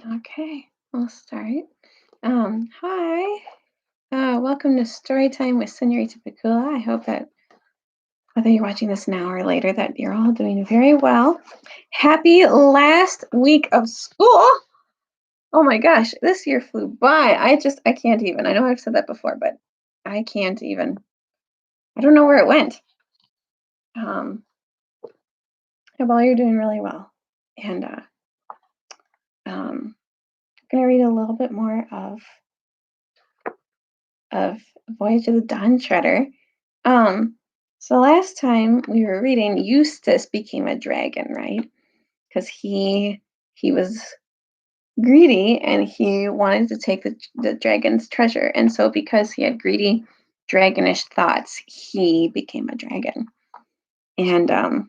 Okay, I'll start. Hi. Welcome to Storytime with Srta Pikula. I hope that whether you're watching this now or later, that you're all doing very well. Happy last week of school. Oh my gosh, this year flew by. I can't even. I know I've said that before, but I can't even. I don't know where it went. Um, well, you're doing really well. And I'm gonna read a little bit more of Voyage of the Dawn Treader. Um, so last time we were reading, Eustace became a dragon, right? Because he was greedy and he wanted to take the dragon's treasure. And so because he had greedy, dragonish thoughts, he became a dragon. And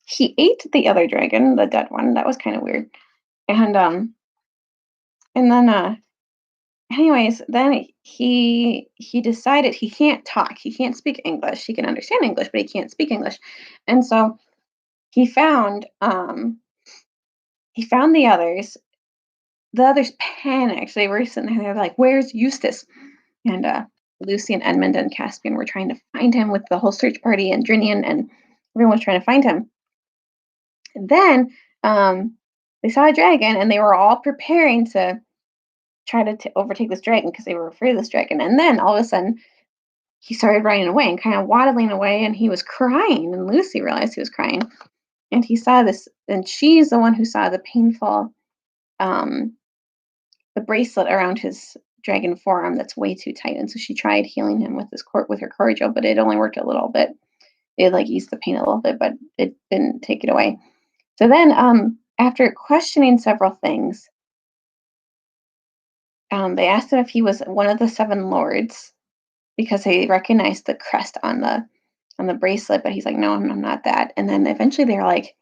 he ate the other dragon, the dead one. That was kind of weird. And and then anyways, then he decided he can't talk. He can't speak English. He can understand English, but he can't speak English. And so he found the others. The others panicked. They were sitting there, they're like, "Where's Eustace?" And Lucy and Edmund and Caspian were trying to find him with the whole search party, and Drinian and everyone was trying to find him. And then they saw a dragon, and they were all preparing to try to overtake this dragon because they were afraid of this dragon. And then all of a sudden, he started running away and kind of waddling away, and he was crying. And Lucy realized he was crying, and he saw this, and she's the one who saw the painful um, the bracelet around his dragon forearm that's way too tight. And so she tried healing him with with her cordial, but it only worked a little bit. It like eased the pain a little bit, but it didn't take it away. So then, after questioning several things, they asked him if he was one of the seven lords because they recognized the crest on the bracelet, but he's like, no, I'm not that. And then eventually they were like,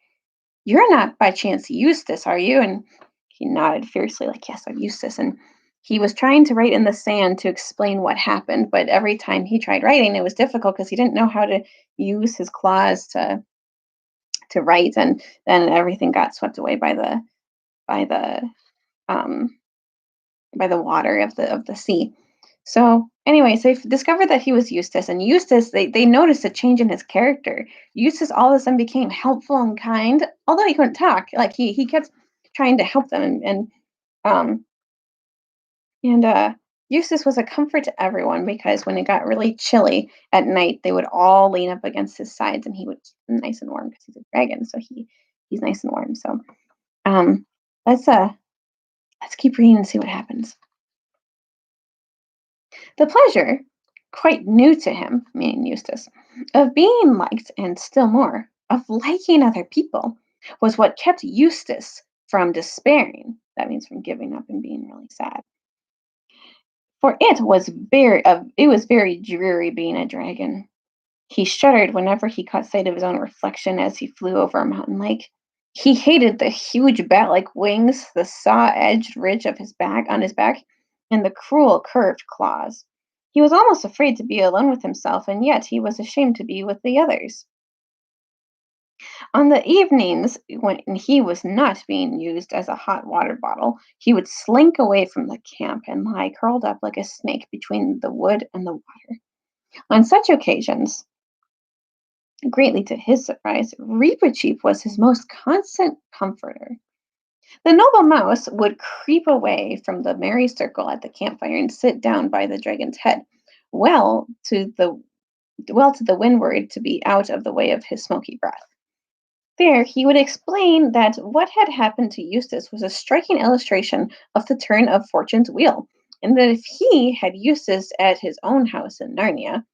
"You're not by chance Eustace, are you?" And he nodded fiercely, like, "Yes, I'm Eustace." And he was trying to write in the sand to explain what happened, but every time he tried writing, it was difficult because he didn't know how to use his claws to write, and then everything got swept away by the um, by the water of the sea. So, anyways, they discovered that he was Eustace, and Eustace, they noticed a change in his character. Eustace all of a sudden became helpful and kind, although he couldn't talk. Like he kept trying to help them, um and Eustace was a comfort to everyone because when it got really chilly at night, they would all lean up against his sides, and he would keep them nice and warm because he's a dragon, so he's nice and warm. So, um, let's let's keep reading and see what happens. The pleasure, quite new to him, meaning Eustace, of being liked and still more, of liking other people, was what kept Eustace from despairing. That means from giving up and being really sad. For it was very dreary being a dragon. He shuddered whenever he caught sight of his own reflection as he flew over a mountain lake. He hated the huge bat-like wings, the saw-edged ridge of his back, and the cruel curved claws. He was almost afraid to be alone with himself, and yet he was ashamed to be with the others. On the evenings when he was not being used as a hot water bottle, he would slink away from the camp and lie curled up like a snake between the wood and the water. On such occasions, greatly to his surprise, Reepicheep was his most constant comforter. The noble mouse would creep away from the merry circle at the campfire and sit down by the dragon's head, well to the to the windward to be out of the way of his smoky breath. There he would explain that what had happened to Eustace was a striking illustration of the turn of fortune's wheel, and that if he had Eustace at his own house in Narnia,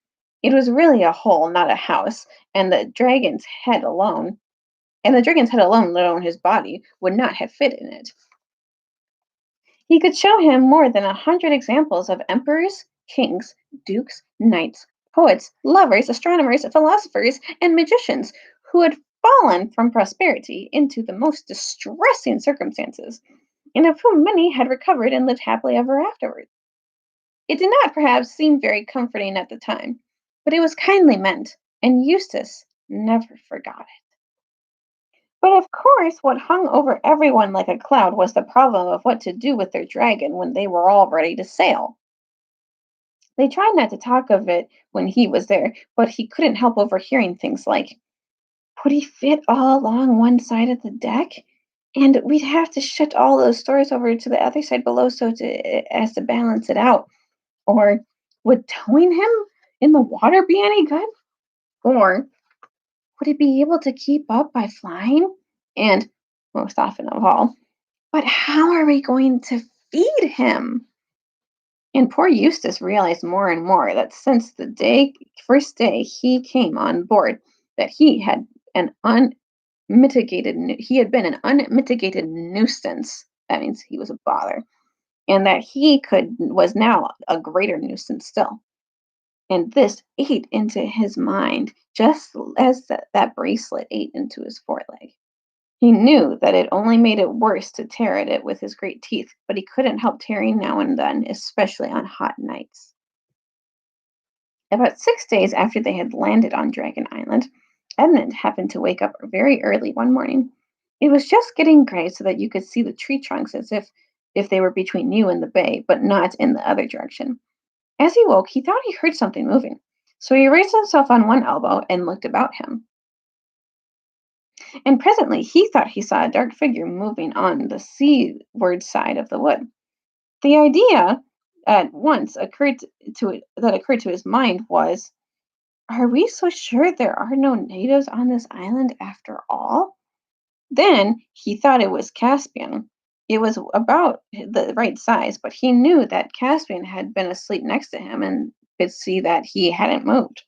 it was really a hole, not a house, and the dragon's head alone, let alone his body, would not have fit in it. He could show him more than 100 examples of emperors, kings, dukes, knights, poets, lovers, astronomers, philosophers, and magicians who had fallen from prosperity into the most distressing circumstances, and of whom many had recovered and lived happily ever afterwards. It did not perhaps seem very comforting at the time, but it was kindly meant, and Eustace never forgot it. But of course, what hung over everyone like a cloud was the problem of what to do with their dragon when they were all ready to sail. They tried not to talk of it when he was there, but he couldn't help overhearing things like, "Would he fit all along one side of the deck? And we'd have to shift all those stores over to the other side below as to balance it out. Or would towing him in the water be any good? Or would he be able to keep up by flying? And most often of all, but how are we going to feed him?" And poor Eustace realized more and more that since the first day he came on board, that an he had been an unmitigated nuisance. That means he was a bother, and that he could was now a greater nuisance still. And this ate into his mind, just as that bracelet ate into his foreleg. He knew that it only made it worse to tear at it with his great teeth, but he couldn't help tearing now and then, especially on hot nights. About 6 days after they had landed on Dragon Island, Edmund happened to wake up very early one morning. It was just getting gray so that you could see the tree trunks as if they were between you and the bay, but not in the other direction. As he woke, he thought he heard something moving. So he raised himself on one elbow and looked about him. And presently he thought he saw a dark figure moving on the seaward side of the wood. The idea at once occurred to his mind was, "Are we so sure there are no natives on this island after all?" Then he thought it was Caspian. It was about the right size, but he knew that Caspian had been asleep next to him and could see that he hadn't moved.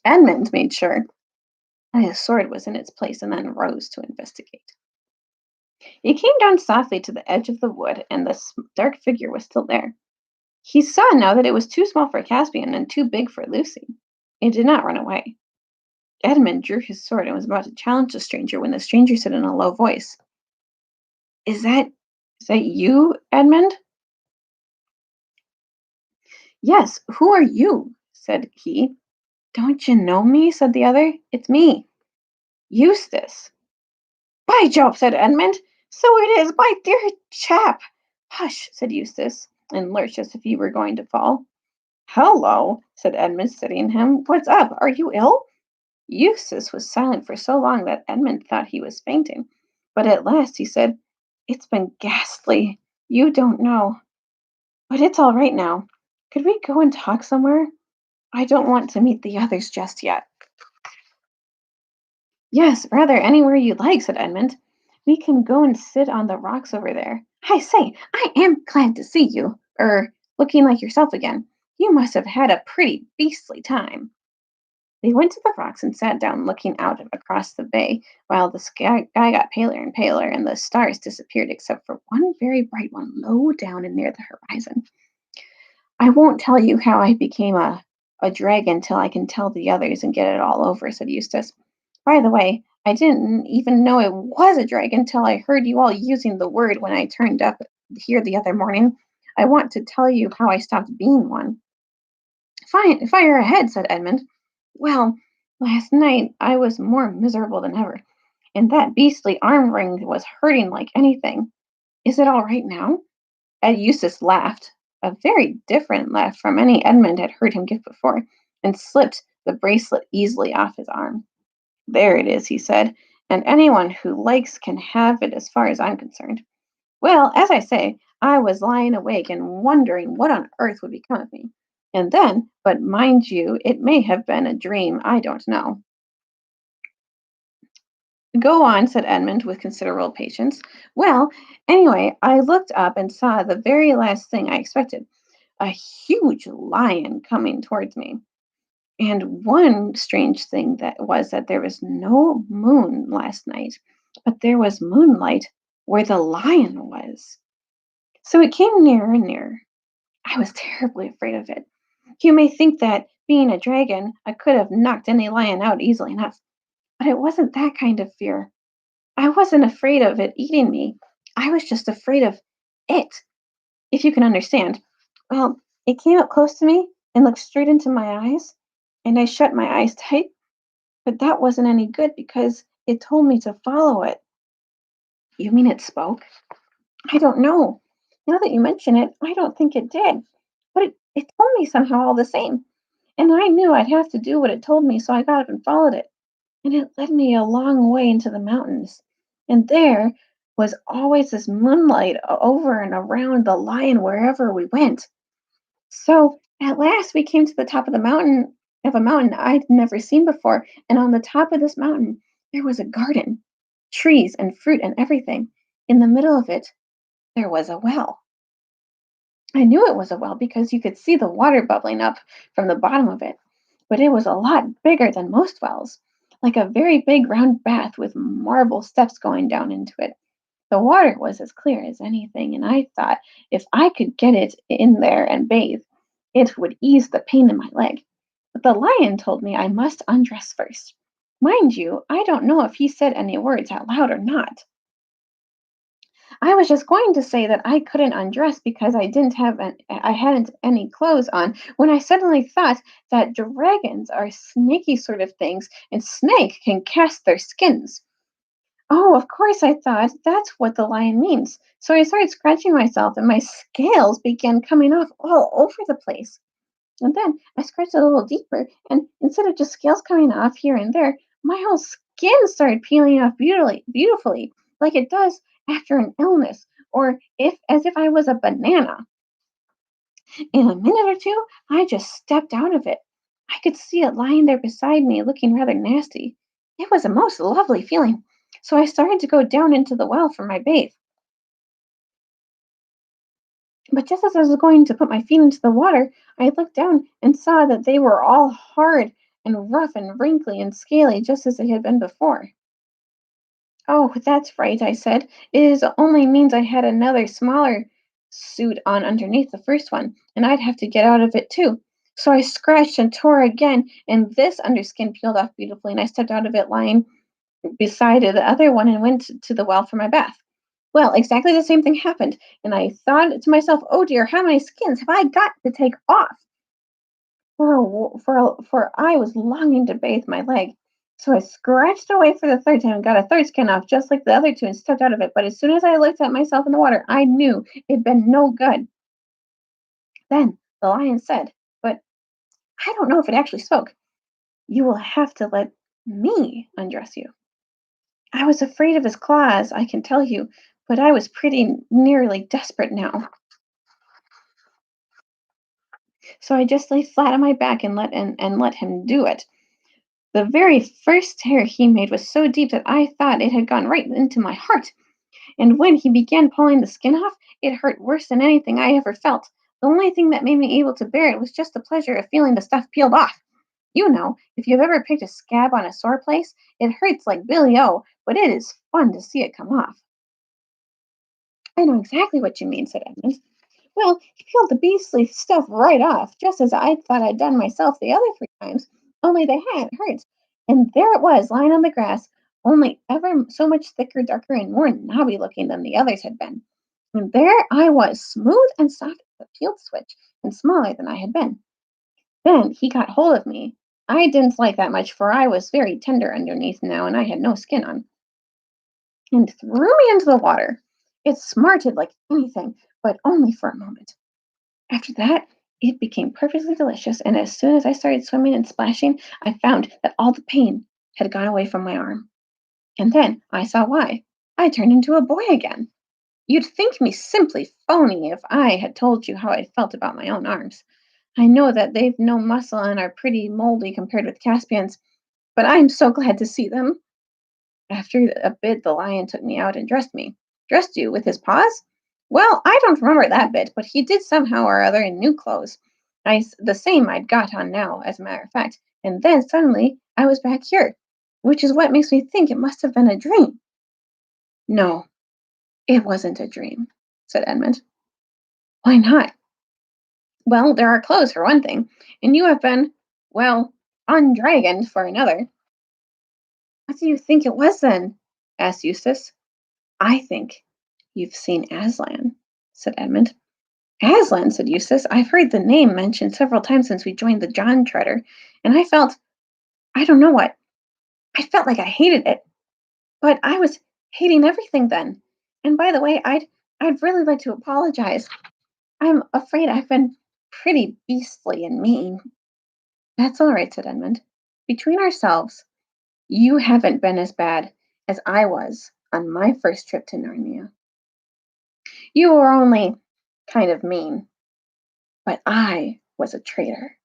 Edmund made sure that his sword was in its place and then rose to investigate. He came down softly to the edge of the wood, and the dark figure was still there. He saw now that it was too small for Caspian and too big for Lucy. It did not run away. Edmund drew his sword and was about to challenge the stranger when the stranger said in a low voice, "Is that you, Edmund?" "Yes, who are you?" said he. "Don't you know me?" said the other. "It's me, Eustace." "By Jove!" said Edmund. "So it is, my dear chap." "Hush!" said Eustace, and lurched as if he were going to fall. "Hello!" said Edmund, steadying him. "What's up? Are you ill?" Eustace was silent for so long that Edmund thought he was fainting. But at last he said, "It's been ghastly. You don't know. But it's all right now. Could we go and talk somewhere? I don't want to meet the others just yet." "Yes, rather anywhere you like," said Edmund. "We can go and sit on the rocks over there. I say, I am glad to see you, looking like yourself again. You must have had a pretty beastly time." They went to the rocks and sat down looking out across the bay while the sky got paler and paler and the stars disappeared except for one very bright one low down and near the horizon. "I won't tell you how I became a dragon till I can tell the others and get it all over," said Eustace. "By the way, I didn't even know it was a dragon till I heard you all using the word when I turned up here the other morning. I want to tell you how I stopped being one." "Fine, fire ahead," said Edmund. "Well, last night I was more miserable than ever, and that beastly arm ring was hurting like anything. Is it all right now?" Ed Eustace laughed, a very different laugh from any Edmund had heard him give before, and slipped the bracelet easily off his arm. "There it is," he said, "and anyone who likes can have it as far as I'm concerned. Well, as I say, I was lying awake and wondering what on earth would become of me. And then, but mind you, it may have been a dream, I don't know." "Go on," said Edmund with considerable patience. "Well, anyway, I looked up and saw the very last thing I expected, a huge lion coming towards me. And one strange thing that there was no moon last night, but there was moonlight where the lion was. So it came nearer and nearer. I was terribly afraid of it. You may think that, being a dragon, I could have knocked any lion out easily enough, but it wasn't that kind of fear. I wasn't afraid of it eating me. I was just afraid of it, if you can understand. Well, it came up close to me and looked straight into my eyes, and I shut my eyes tight, but that wasn't any good because it told me to follow it. You mean it spoke? I don't know. Now that you mention it, I don't think it did. But it told me somehow all the same. And I knew I'd have to do what it told me, so I got up and followed it. And it led me a long way into the mountains. And there was always this moonlight over and around the lion wherever we went. So at last we came to the top of the mountain of a mountain I'd never seen before. And on the top of this mountain, there was a garden, trees and fruit and everything. In the middle of it, there was a well. I knew it was a well because you could see the water bubbling up from the bottom of it, but it was a lot bigger than most wells, like a very big round bath with marble steps going down into it. The water was as clear as anything, and I thought if I could get it in there and bathe, it would ease the pain in my leg. But the lion told me I must undress first. Mind you, I don't know if he said any words out loud or not. I was just going to say that I couldn't undress because I hadn't any clothes on when I suddenly thought that dragons are snaky sort of things and snake can cast their skins. Oh, of course, I thought that's what the lion means. So I started scratching myself and my scales began coming off all over the place. And then I scratched a little deeper, and instead of just scales coming off here and there, my whole skin started peeling off beautifully, like it does after an illness, or if as if I was a banana. In a minute or two, I just stepped out of it. I could see it lying there beside me, looking rather nasty. It was a most lovely feeling. So I started to go down into the well for my bathe. But just as I was going to put my feet into the water, I looked down and saw that they were all hard and rough and wrinkly and scaly, just as they had been before. Oh, that's right, I said. It is only means I had another smaller suit on underneath the first one, and I'd have to get out of it too. So I scratched and tore again, and this underskin peeled off beautifully, and I stepped out of it lying beside the other one and went to the well for my bath. Well, exactly the same thing happened, and I thought to myself, "Oh dear, how many skins have I got to take off?" For I was longing to bathe my leg. So I scratched away for the third time and got a third skin off, just like the other two, and stepped out of it. But as soon as I looked at myself in the water, I knew it'd been no good. Then the lion said, but I don't know if it actually spoke, "You will have to let me undress you." I was afraid of his claws, I can tell you, but I was pretty nearly desperate now. So I just lay flat on my back and let him do it. The very first tear he made was so deep that I thought it had gone right into my heart. And when he began pulling the skin off, it hurt worse than anything I ever felt. The only thing that made me able to bear it was just the pleasure of feeling the stuff peeled off. You know, if you've ever picked a scab on a sore place, it hurts like Billy O, but it is fun to see it come off. I know exactly what you mean, said Edmund. Well, he peeled the beastly stuff right off, just as I thought I'd done myself the other 3 times, only they hadn't hurt. And there it was, lying on the grass, only ever so much thicker, darker, and more knobby looking than the others had been. And there I was, smooth and soft as a peeled switch, and smaller than I had been. Then he got hold of me. I didn't like that much, for I was very tender underneath now, and I had no skin on, and threw me into the water. It smarted like anything, but only for a moment. After that, it became perfectly delicious, and as soon as I started swimming and splashing, I found that all the pain had gone away from my arm. And then I saw why. I turned into a boy again. You'd think me simply phony if I had told you how I felt about my own arms. I know that they've no muscle and are pretty moldy compared with Caspian's, but I'm so glad to see them. After a bit, the lion took me out and dressed me. Dressed you with his paws? Well, I don't remember that bit, but he did somehow or other in new clothes. The same I'd got on now, as a matter of fact. And then suddenly I was back here, which is what makes me think it must have been a dream. No, it wasn't a dream, said Edmund. Why not? Well, there are clothes for one thing, and you have been, well, undragoned for another. What do you think it was then? Asked Eustace. I think you've seen Aslan, said Edmund. Aslan, said Eustace. I've heard the name mentioned several times since we joined the John Treader, and I don't know what, I felt like I hated it. But I was hating everything then. And by the way, I'd really like to apologize. I'm afraid I've been pretty beastly and mean. That's all right, said Edmund. Between ourselves, you haven't been as bad as I was on my first trip to Narnia. You were only kind of mean, but I was a traitor.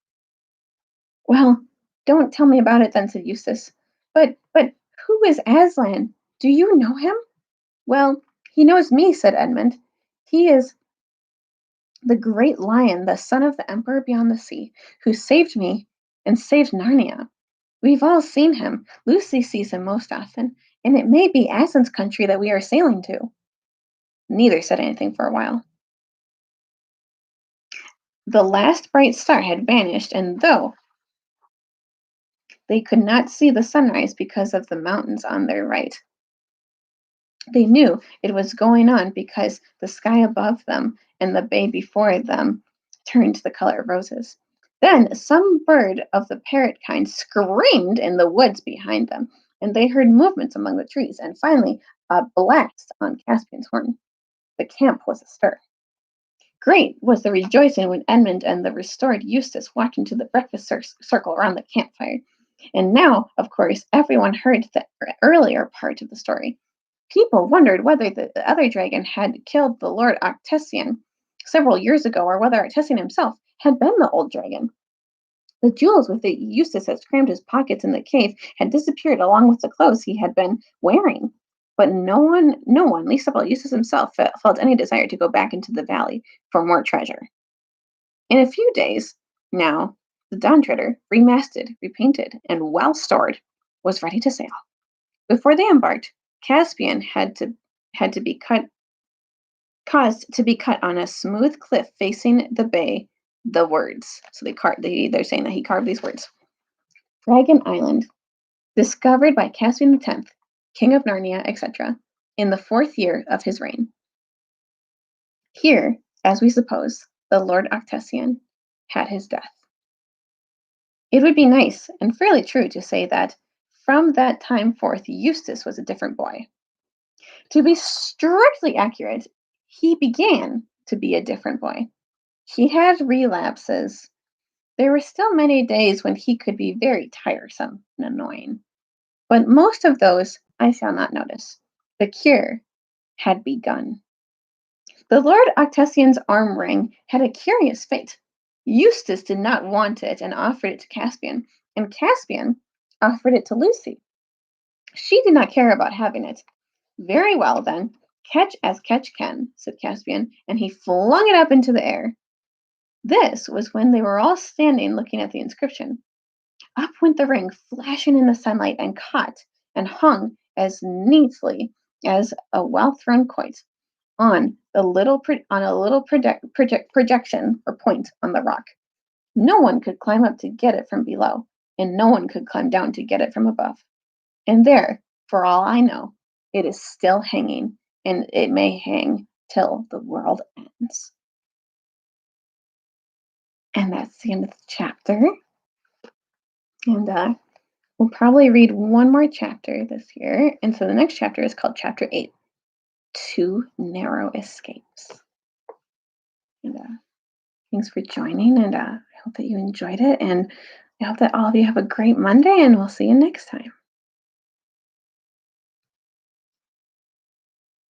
Well, don't tell me about it then, said Eustace. But who is Aslan? Do you know him? Well, he knows me, said Edmund. He is the great lion, the son of the emperor beyond the sea, who saved me and saved Narnia. We've all seen him. Lucy sees him most often, and it may be Aslan's country that we are sailing to. Neither said anything for a while. The last bright star had vanished, and though they could not see the sunrise because of the mountains on their right, they knew it was going on because the sky above them and the bay before them turned the color of roses. Then some bird of the parrot kind screamed in the woods behind them, and they heard movements among the trees, and finally a blast on Caspian's horn. The camp was astir. Great was the rejoicing when Edmund and the restored Eustace walked into the breakfast circle around the campfire. And now, of course, everyone heard the earlier part of the story. People wondered whether the other dragon had killed the Lord Octesian several years ago, or whether Octesian himself had been the old dragon. The jewels with which Eustace had crammed his pockets in the cave had disappeared along with the clothes he had been wearing. But no one, least of all Eustace himself, felt any desire to go back into the valley for more treasure. In a few days, now, the Dawn Treader, remasted, repainted, and well stored, was ready to sail. Before they embarked, Caspian had to be caused to be cut on a smooth cliff facing the bay. The words. So they're saying that he carved these words: Dragon Island, discovered by Caspian X, King of Narnia, etc., in the 4th year of his reign. Here, as we suppose, the Lord Octesian had his death. It would be nice and fairly true to say that from that time forth, Eustace was a different boy. To be strictly accurate, he began to be a different boy. He had relapses. There were still many days when he could be very tiresome and annoying, but most of those I shall not notice. The cure had begun. The Lord Octesian's arm ring had a curious fate. Eustace did not want it and offered it to Caspian, and Caspian offered it to Lucy. She did not care about having it. Very well, then, catch as catch can, said Caspian, and he flung it up into the air. This was when they were all standing looking at the inscription. Up went the ring, flashing in the sunlight, and caught and hung as neatly as a well-thrown quoit on a little projection or point on the rock. No one could climb up to get it from below, and no one could climb down to get it from above. And there, for all I know, it is still hanging, and it may hang till the world ends. And that's the end of the chapter. And we'll probably read one more chapter this year. And so the next chapter is called Chapter 8, Two Narrow Escapes. And thanks for joining, and I hope that you enjoyed it. And I hope that all of you have a great Monday, and we'll see you next time.